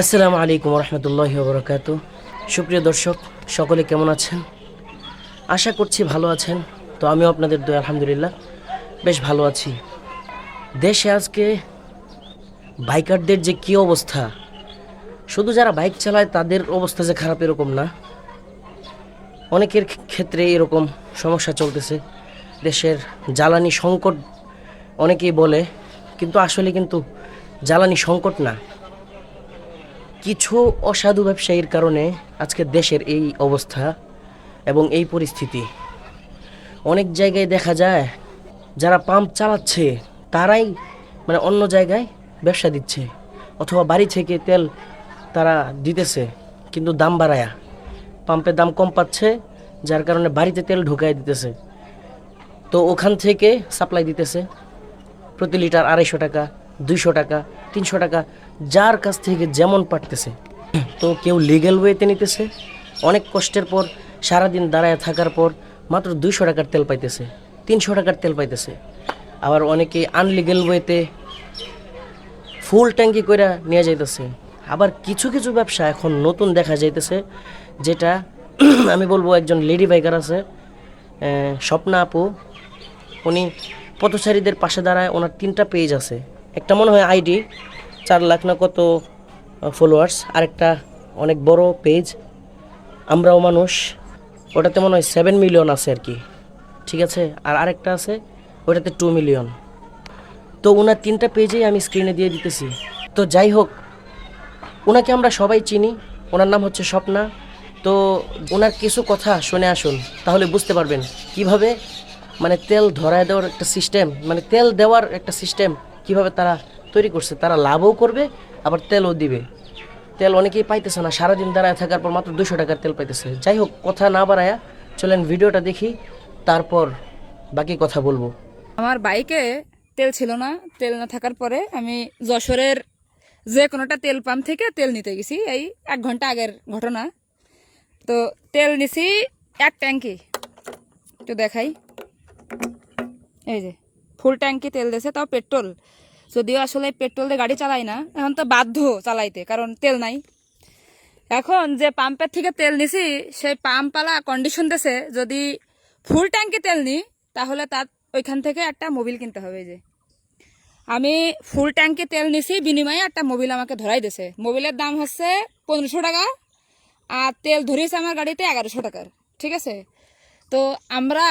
আসসালামু আলাইকুম রহমতুল্লাহি ওবরাকাতু। সুপ্রিয় দর্শক, সকলে কেমন আছেন? আশা করছি ভালো আছেন। তো আমিও আপনাদের দয়া আলহামদুলিল্লাহ বেশ ভালো আছি। দেশে আজকে বাইকারদের যে কী অবস্থা, শুধু যারা বাইক চালায় তাদের অবস্থা যে খারাপ এরকম না, অনেকের ক্ষেত্রে এরকম সমস্যা চলতেছে। দেশের জ্বালানি সংকট অনেকেই বলে, কিন্তু আসলে কিন্তু জ্বালানি সংকট না, কিছু অসাধু ব্যবসায়ীর কারণে আজকে দেশের এই অবস্থা এবং এই পরিস্থিতি। অনেক জায়গায় দেখা যায় যারা পাম্প চালাচ্ছে তারাই অন্য জায়গায় ব্যবসা দিচ্ছে, অথবা বাড়ি থেকে তেল তারা দিতেছে কিন্তু দাম বাড়ায়া, পাম্পের দাম কম পাচ্ছে যার কারণে বাড়িতে তেল ঢুকাই দিতেছে। তো ওখান থেকে সাপ্লাই দিতেছে প্রতি লিটার 250 টাকা, 200 টাকা, 300 টাকা, যার কাছ থেকে যেমন পারতেছে। তো কেউ লিগ্যাল ওয়েতে নিতেছে, অনেক কষ্টের পর সারাদিন দাঁড়ায় থাকার পর মাত্র 200 টাকার তেল পাইতেছে, 300 টাকার তেল পাইতেছে। আবার অনেকে আনলিগ্যাল ওয়েতে ফুল ট্যাঙ্কি করে নিয়ে যাইতেছে। আবার কিছু কিছু ব্যবসা এখন নতুন দেখা যাইতেছে, যেটা আমি বলবো, একজন লেডি বাইকার আছে, স্বপ্না আপু, উনি পথচারীদের পাশে দাঁড়ায়। ওনার 3টা পেজ আছে, একটা মনে হয় আইডি 4 লাখ না কত ফলোয়ার্স, আরেকটা অনেক বড় পেজ আমরাও মানুষ, ওটাতে মনে হয় 7 মিলিয়ন আছে আর কি, ঠিক আছে। আর আরেকটা আছে ওটাতে 2 মিলিয়ন। তো ওনার 3টা পেজেই আমি স্ক্রিনে দিয়ে দিতেছি। তো যাই হোক, ওনাকে আমরা সবাই চিনি, ওনার নাম হচ্ছে স্বপ্না। তো ওনার কিছু কথা শুনে আসুন, তাহলে বুঝতে পারবেন কিভাবে তেল ধরায় দেওয়ার একটা সিস্টেম, তেল দেওয়ার একটা সিস্টেম কিভাবে তারা তৈরি করছে। তারা লাভও করবে আবার তেলও দিবে। তেল অনেকেই পাইতেছে না, সারাদিন দাঁড়ায় থাকার পর মাত্র 200 টাকার তেল পাইতেছে। যাই হোক, কথা না বাড়ায়া চলেন ভিডিওটা দেখি, তারপর বাকি কথা বলবো। আমার বাইকে তেল ছিল না। তেল না থাকার পরে আমি যশোরের যে কোনোটা তেল পাম্প থেকে তেল নিতে গেছি, এই 1 ঘন্টা আগের ঘটনা। তো তেল নিছি 1 ট্যাঙ্কি, একটু দেখাই, এই যে ফুল ট্যাঙ্কি তেল দিয়েছে, তাও পেট্রোল। যদিও আসলে পেট্রোল দিয়ে গাড়ি চালাই না, এখন তো বাধ্য চালাইতে, কারণ তেল নাই। এখন যে পাম্পের থেকে তেল নিছি, সেই পাম্পওয়ালা কন্ডিশন দিয়েছে যদি ফুল ট্যাঙ্কি তেল নিই তাহলে তার ওইখান থেকে একটা মোবিল কিনতে হবে। যে আমি ফুল ট্যাঙ্কি তেল নিছি, বিনিময়ে একটা মোবিল আমাকে ধরাই দিয়েছে। মোবিলের দাম হচ্ছে 1500 টাকা, আর তেল ধরিয়েছে আমার গাড়িতে 1100 টাকার, ঠিক আছে। তো আমরা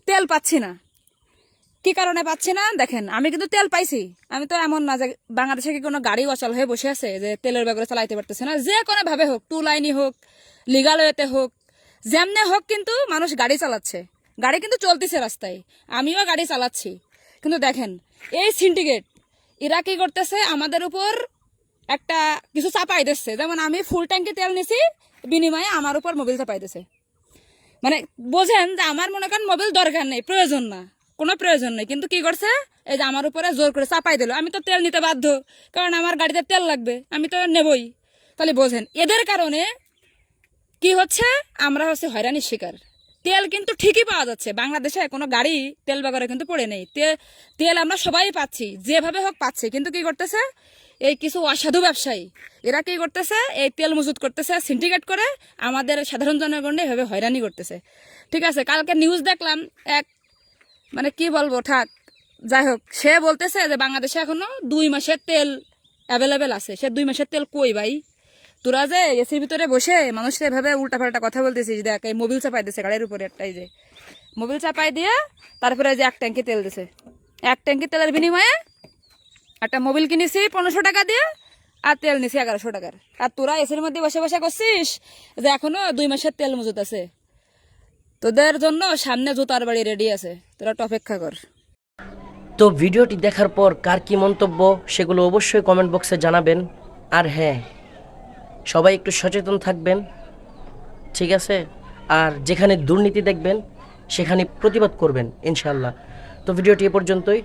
তেল পাচ্ছি না। কি কারণে পাচ্ছি না দেখেন, আমি কিন্তু তেল পাইছি। আমি তো এমন না যে বাংলাদেশে কি কোনো গাড়ি অচল হয়ে বসে আছে যে তেলের ব্যাপারে চালাইতে পারতেছে না। যে কোনো ভাবে হোক, 2 লাইনই হোক, লিগাল ওয়েতে হোক, যেমনে হোক, কিন্তু মানুষ গাড়ি চালাচ্ছে, গাড়ি কিন্তু চলতেছে রাস্তায়, আমিও গাড়ি চালাচ্ছি। কিন্তু দেখেন এই সিন্ডিকেট এরা কি করতেছে, আমাদের উপর একটা কিছু চাপাই দিচ্ছে। যেমন আমি ফুল ট্যাঙ্কি তেল নিছি, বিনিময়ে আমার উপর মোবিল চাপাই দিচ্ছে। বোঝেন যে আমার মনে করেন মোবিল দরকার নেই, প্রয়োজন না, কোনো প্রয়োজন নেই, কিন্তু কি করছে, এই যে আমার উপরে জোর করে চাপাই দিল। আমি তো তেল নিতে বাধ্য, কারণ আমার গাড়িতে তেল লাগবে, আমি তো নেবই। তাহলে বোঝেন এদের কারণে কি হচ্ছে, আমরা হচ্ছে হয়রানির শিকার। তেল কিন্তু ঠিকই পাওয়া যাচ্ছে, বাংলাদেশে কোনো গাড়ি তেল বাগারে কিন্তু পড়ে নেই। তেল আমরা সবাই পাচ্ছি, যেভাবে হোক পাচ্ছি, কিন্তু কি করতেছে এই কিছু অসাধু ব্যবসায়ী, এরা কি করতেছে, এই তেল মজুত করতেছে, সিন্ডিকেট করে আমাদের সাধারণ জনগণে এভাবে হয়রানি করতেছে, ঠিক আছে। কালকে নিউজ দেখলাম, এক কি বলবো, ঠাক, যাই হোক, সে বলতেছে যে বাংলাদেশে এখনো 2 মাসের তেল অ্যাভেলেবেল আছে। সে 2 মাসের তেল কই ভাই? তোরা যে এসির ভিতরে বসে মানুষকে এভাবে উল্টাপাল্টা কথা বলতেছিস, দেখ এই মোবিল চাপাই দিছে গাড়ির উপরে, একটাই যে মোবিল চাপাই দিয়ে তারপরে যে 1 ট্যাঙ্কি তেল দিছে। 1 ট্যাঙ্কি তেলের বিনিময়ে একটা মোবিল কিনেছি 1500 টাকা দিয়ে, আর তেল নিছি 1100 টাকার। আর তোরা এসির মধ্যে বসে বসে করছিস যে এখনো 2 মাসের তেল মজুত আছে। তোদের জন্য সামনে জুতার বাড়ি রেডি আছে, তোরা একটু অপেক্ষা কর। তো ভিডিওটি দেখার পর কার কি মন্তব্য সেগুলো অবশ্যই কমেন্ট বক্সে জানাবেন। আর হ্যাঁ, সবাই একটু সচেতন থাকবেন, ঠিক আছে। আর যেখানে দুর্নীতি দেখবেন সেখানে প্রতিবাদ করবেন ইনশাআল্লাহ। তো ভিডিওটি এ পর্যন্তই।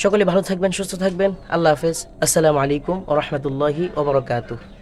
সকলে ভালো থাকবেন, সুস্থ থাকবেন। আল্লাহ হাফেজ। আসসালামু আলাইকুম ওয়া রাহমাতুল্লাহি ওয়া বারাকাতুহু।